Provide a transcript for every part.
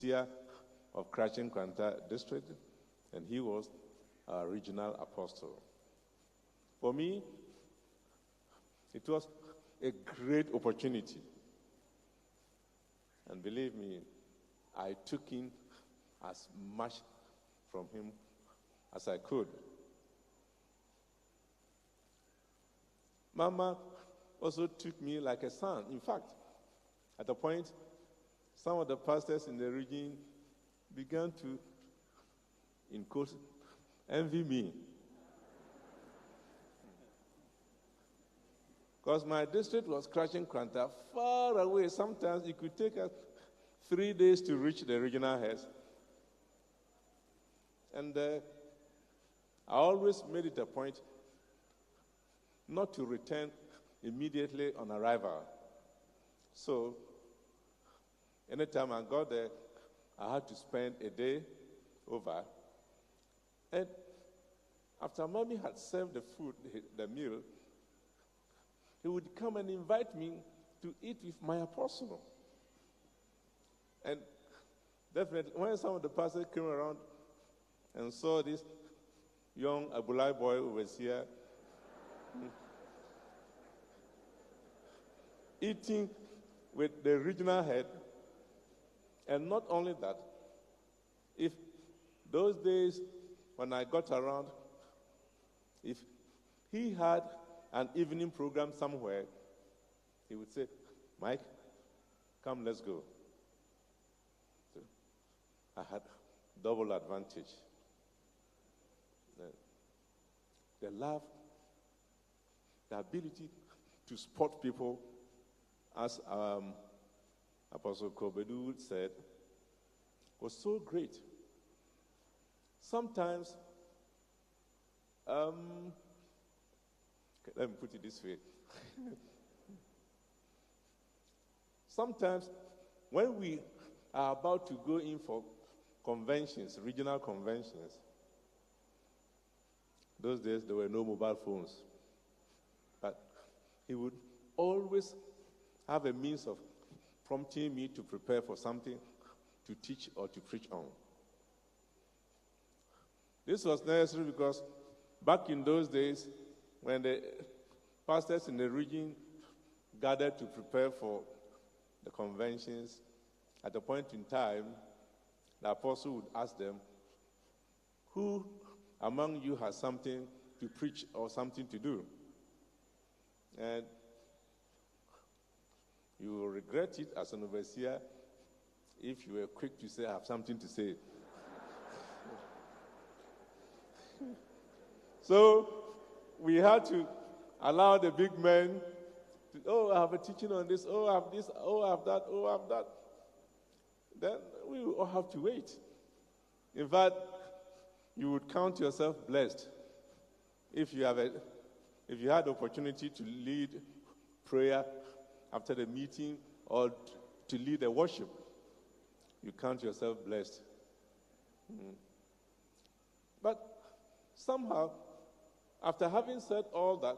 overseer of Krachin Kwanta district, and he was our regional apostle. For me, it was a great opportunity. And believe me, I took in as much from him as I could. Mama also took me like a son. In fact, at a point, some of the pastors in the region began to, in quotes, envy me. Because my district was Krachin Kwanta, far away. Sometimes it could take us 3 days to reach the regional heads. And I always made it a point not to return immediately on arrival. So, anytime I got there, I had to spend a day over. And after Mommy had served the food, the meal, he would come and invite me to eat with my apostle. And definitely, when some of the pastors came around and saw this young Abulai boy who was here eating with the regional head, and not only that, if those days when I got around, if he had an evening program somewhere, he would say, Mike, come, let's go. So I had double advantage. The love, the ability to spot people, as Apostle Kobedu said, was so great. Sometimes, let me put it this way. Sometimes, when we are about to go in for conventions, regional conventions, those days there were no mobile phones, but he would always have a means of prompting me to prepare for something to teach or to preach on. This was necessary because back in those days, when the pastors in the region gathered to prepare for the conventions, at a point in time, the apostle would ask them, who among you has something to preach or something to do? And you will regret it as an overseer if you were quick to say, I have something to say. So we had to allow the big men to, oh, I have a teaching on this, oh, I have this, oh, I have that, oh, I have that. Then we will all have to wait. In fact, you would count yourself blessed if you had the opportunity to lead prayer after the meeting or to lead a worship. You count yourself blessed. But somehow, after having said all that,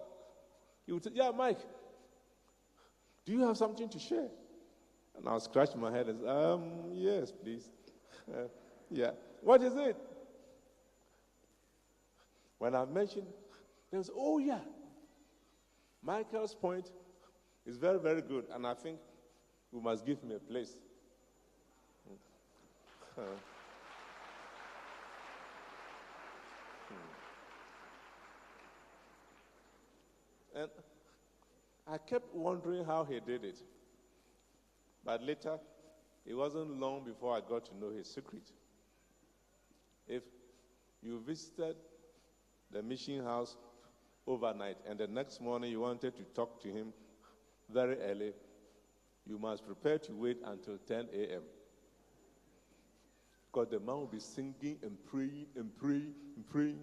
he would say, yeah, Mike, do you have something to share? And I'll scratch my head and say, yes, please. Yeah. What is it? When I mentioned, they was, oh, yeah. Michael's point is very, very good, and I think we must give him a place. And I kept wondering how he did it. But later, it wasn't long before I got to know his secret. If you visited the mission house overnight and the next morning you wanted to talk to him very early, you must prepare to wait until 10 a.m. Because the man will be singing and praying and praying and praying.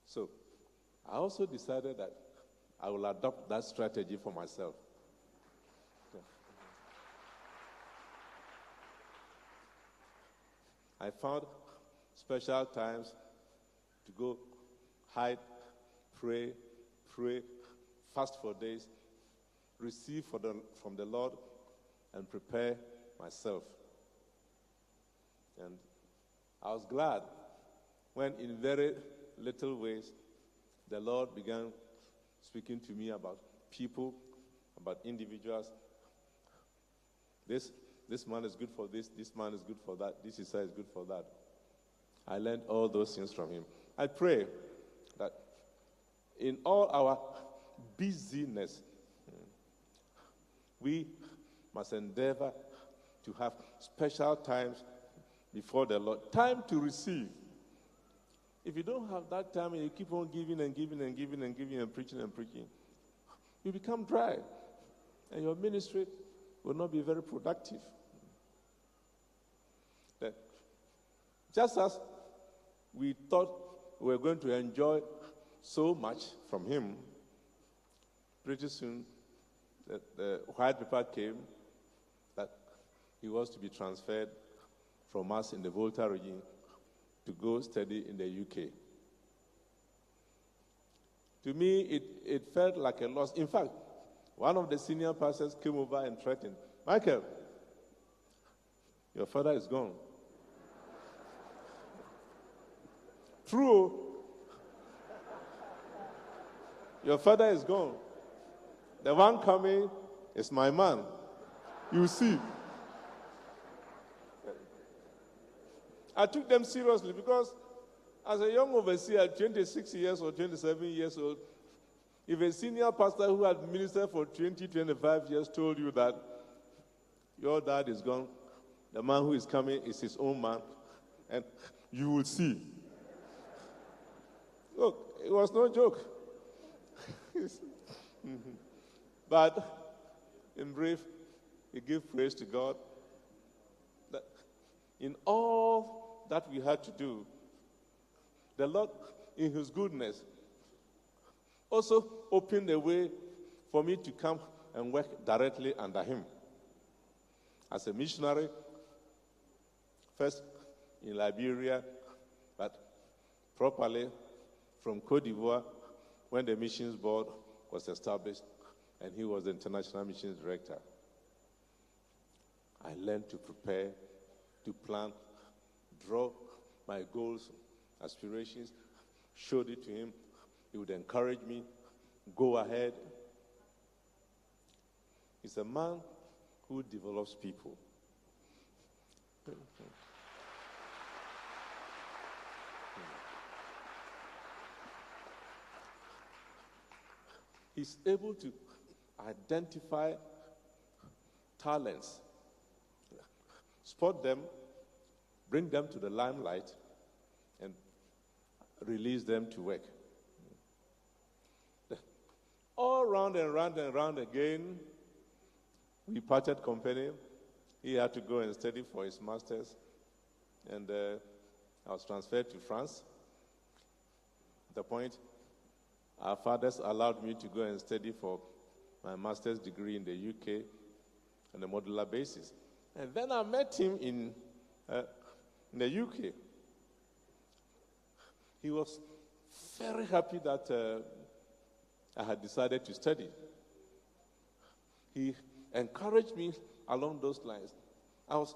So, I also decided that I will adopt that strategy for myself. I found special times to go hide, pray, fast for days, receive from the Lord, and prepare myself. And I was glad when in very little ways the Lord began speaking to me about people, about individuals. This man is good for this man is good for that, this is good for that. I learned all those things from him. I pray that in all our busyness, we must endeavor to have special times before the Lord, time to receive. If you don't have that time and you keep on giving and giving and giving and giving and preaching, you become dry. And your ministry will not be very productive. That just as we thought we were going to enjoy so much from him, pretty soon the white paper came that he was to be transferred from us in the Volta region to go study in the UK. To me, it felt like a loss. In fact, one of the senior pastors came over and threatened, Michael, your father is gone. True. Your father is gone. The one coming is my man. You see. I took them seriously because as a young overseer, 26 years or 27 years old, if a senior pastor who had ministered for 20, 25 years told you that your dad is gone, the man who is coming is his own man, and you will see. Look, it was no joke. But in brief, we give praise to God that in all that we had to do, the Lord, in his goodness, also opened the way for me to come and work directly under him. As a missionary, first in Liberia, but properly from Côte d'Ivoire when the missions board was established and he was the international missions director. I learned to prepare, to plan, draw my goals, aspirations, showed it to him. He would encourage me, go ahead. He's a man who develops people. He's able to identify talents, spot them, bring them to the limelight, and release them to work. All round and round and round again, we parted company. He had to go and study for his master's, and I was transferred to France. At the point, our fathers allowed me to go and study for my master's degree in the UK on a modular basis. And then I met him in the UK. He was very happy that I had decided to study. He encouraged me along those lines. I was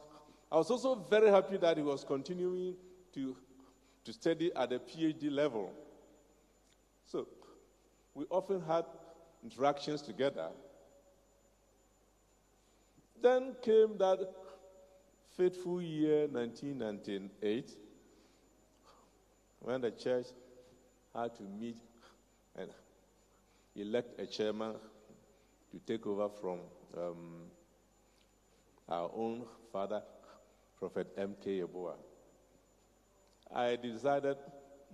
also very happy that he was continuing to study at the PhD level. So we often had interactions together. Then came that fateful year, 1998, when the church had to meet and elect a chairman to take over from our own father, Prophet M.K. Yeboah. I decided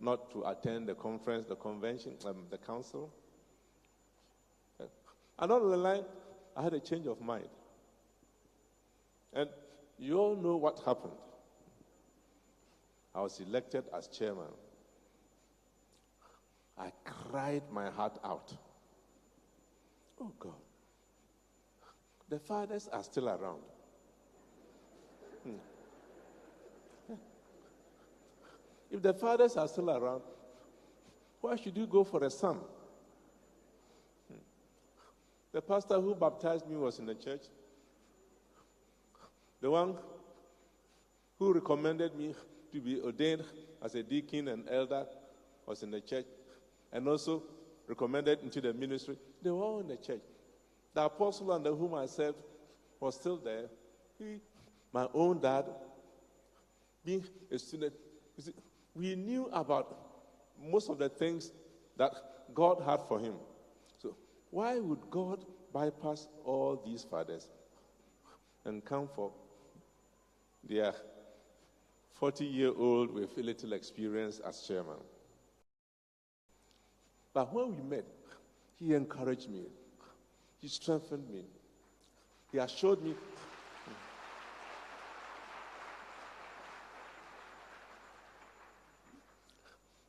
not to attend the conference, the convention, the council. And on the line, I had a change of mind. And you all know what happened. I was elected as chairman. I cried my heart out. Oh God, the fathers are still around. If the fathers are still around, why should you go for a son? The pastor who baptized me was in the church. The one who recommended me to be ordained as a deacon and elder was in the church, and also recommended into the ministry. They were all in the church. The apostle under whom I served was still there. My own dad, being a student, we knew about most of the things that God had for him. So why would God bypass all these fathers and come for their 40-year-old with little experience as chairman? But when we met, he encouraged me. He strengthened me. He assured me.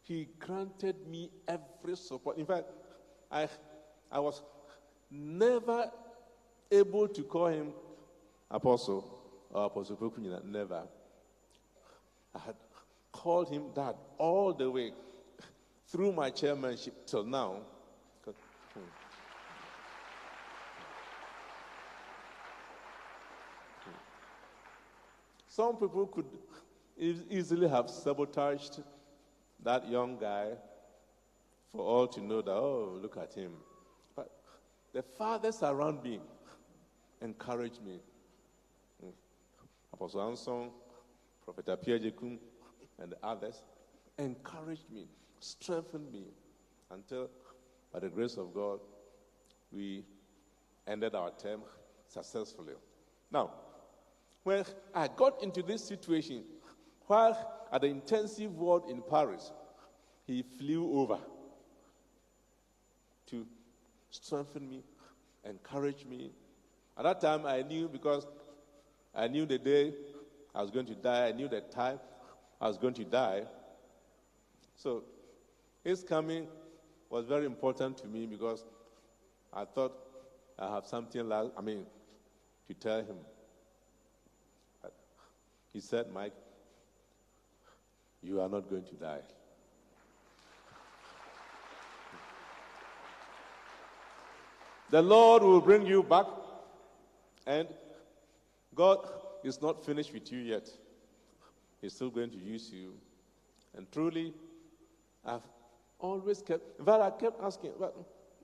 He granted me every support. In fact, I was never able to call him Apostle or Apostle Prof. Never. I had called him Dad all the way through my chairmanship till now. Some people could easily have sabotaged that young guy for all to know that, oh, look at him. But the fathers around me encouraged me. Apostle Anson, Prophet Apiajekum, and the others encouraged me, strengthened me, until, by the grace of God, we ended our term successfully. Now, when I got into this situation, while at the intensive ward in Paris, he flew over to strengthen me, encourage me. At that time, I knew, because I knew the day I was going to die, I knew the time I was going to die. So his coming was very important to me, because I thought I have something to tell him. But he said, Mike, you are not going to die. The Lord will bring you back, and God is not finished with you yet. He's still going to use you. And truly, I've always kept, in fact, I kept asking,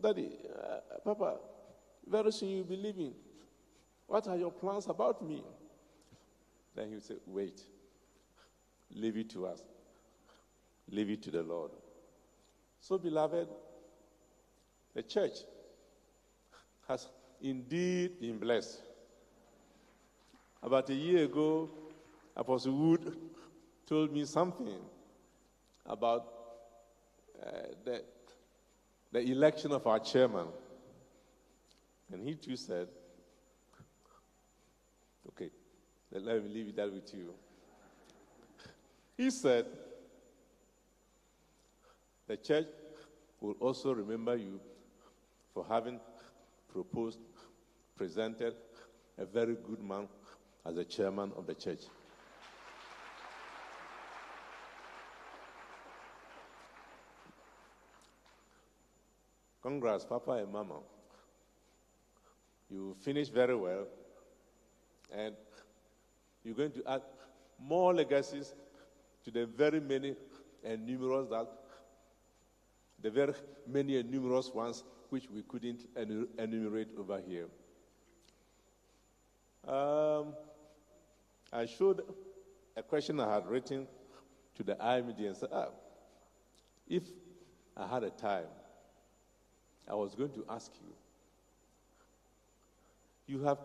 Daddy, Papa, very soon you'll be leaving. What are your plans about me? Then he would say, wait, leave it to us. Leave it to the Lord. So, beloved, the church has indeed been blessed. About a year ago, Apostle Wood told me something about the election of our chairman. And he too said, okay, let me leave that with you. He said, the church will also remember you for having presented a very good man as the chairman of the church. Congrats, Papa and Mama. You finished very well, and you're going to add more legacies to the very many and numerous ones which we couldn't enumerate over here. I showed a question I had written to the IMD and said, if I had a time, I was going to ask you, you have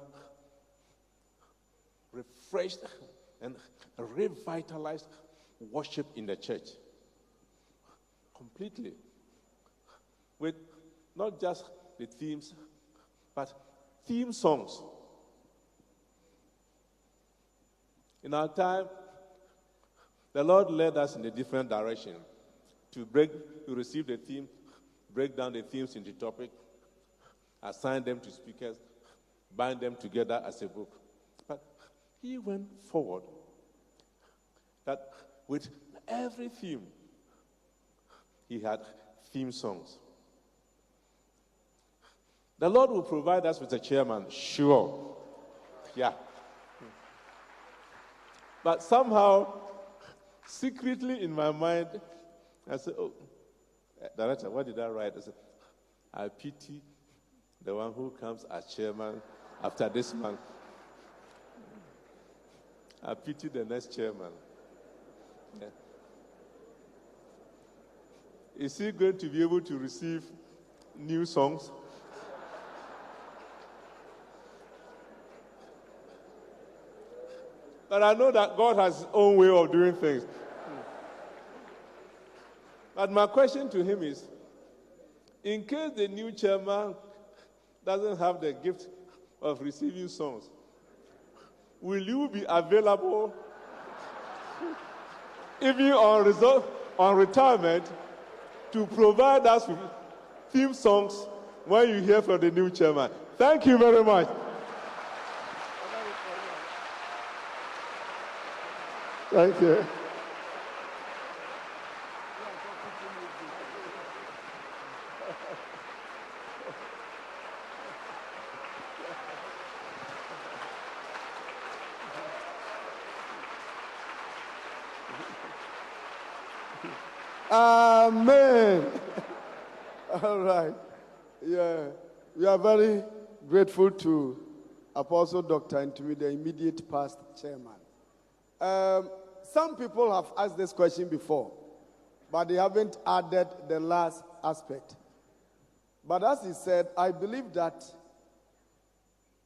refreshed and revitalized worship in the church completely, with not just the themes, but theme songs. In our time, the Lord led us in a different direction to receive the theme, break down the themes into topic, assign them to speakers, bind them together as a book. But he went forward that with every theme, he had theme songs. The Lord will provide us with a chairman, sure. Yeah. But somehow, secretly in my mind, I said, oh, Director, what did I write? I said, I pity the one who comes as chairman after this month. I pity the next chairman. Yeah. Is he going to be able to receive new songs? But I know that God has his own way of doing things. But my question to him is, in case the new chairman doesn't have the gift of receiving songs, will you be available, even on retirement, to provide us with theme songs when you hear from the new chairman? Thank you very much. Thank you. Amen. All right. Yeah. We are very grateful to Apostle Dr. Ntumy, the immediate past chairman. Some people have asked this question before, but they haven't added the last aspect. But as he said, I believe that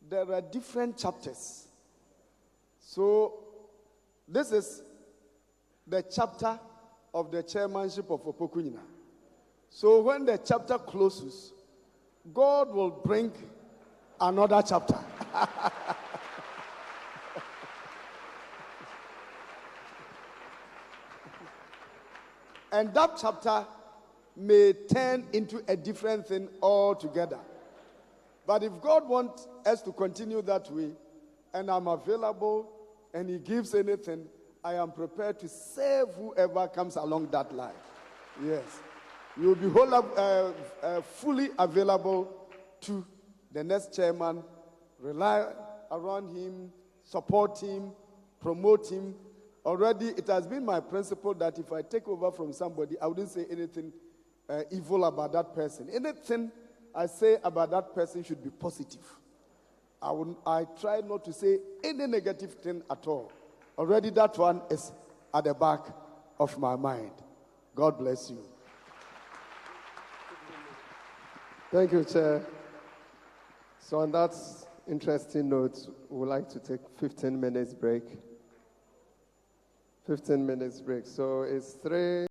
there are different chapters. So this is the chapter of the chairmanship of Opoku Onyinah. So when the chapter closes, God will bring another chapter. And that chapter may turn into a different thing altogether. But if God wants us to continue that way, and I'm available, and he gives anything, I am prepared to serve whoever comes along that line. Yes. You will be fully available to the next chairman, rely around him, support him, promote him. Already, it has been my principle that if I take over from somebody, I wouldn't say anything evil about that person. Anything I say about that person should be positive. I try not to say any negative thing at all. Already that one is at the back of my mind. God bless you. Thank you, Chair. So on that interesting note, we would like to take 15 minutes break. 15 minutes break. So it's 3.